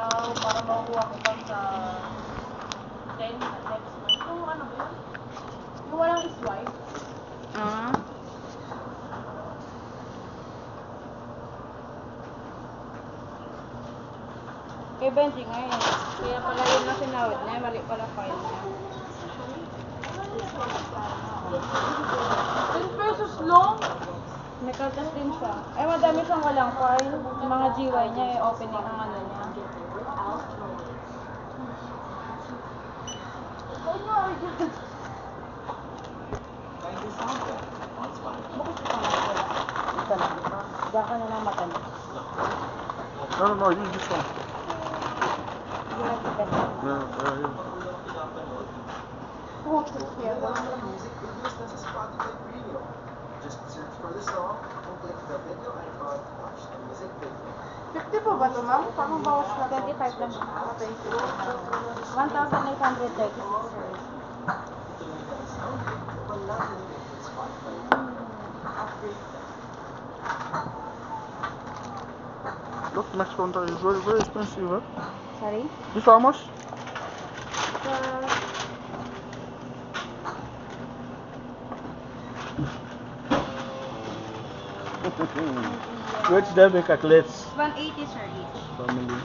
daw para makuha ko pang sa 10 next month. Yung ano ba yun? Yung walang swipe. Ah. Kay Benji nga eh. Kaya pala yun na sinawit niya. Mali pala file niya. 10 pesos long? May kaltas din siya. Eh, madami siyang walang file. Yung mga GY niya eh, opening ang ano niya. Ay, nga, ay, dyan. Ito na. Diyan ka na lang matanda. No, use this one. Hindi lang kita na. Yeah. Oh, here. Just search for the song and click the video icon to watch the music video. 50 po ba ito, ma'am? Parang bawas na 25 lang siya. Okay. 1,836. Look, Max Contact is very, very expensive, huh? Sorry? This how much? Which they make calculates? 180 sir each. Family.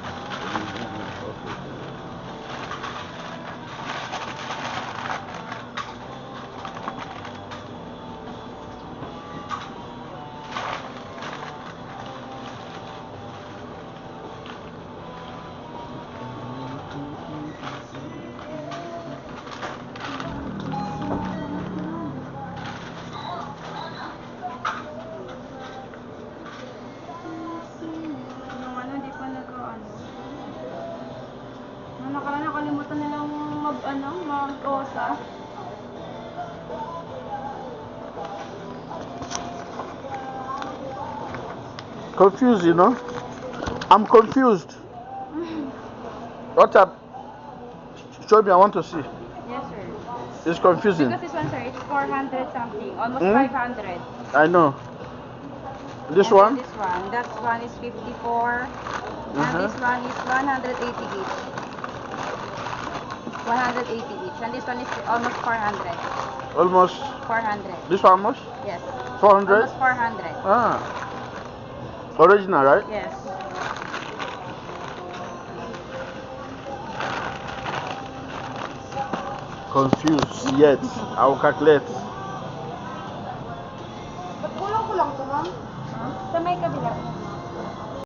Nung ano, di pa nag-ano. Nung nakaraan, nakalimutan nilang mag-osa. Confused, you know? I'm confused. What up? Show me, I want to see. Yes, sir. It's confusing. Because this one, sir, it's 400 something. Almost Hmm? 500. I know. This And one? This one. That one is 54. And this one is 180 each. 180 each. And this one is almost 400. Almost. 400. This one how much? Yes. 400? Almost 400. Ah. Original, right? Yes. Confused yet. I will calculate.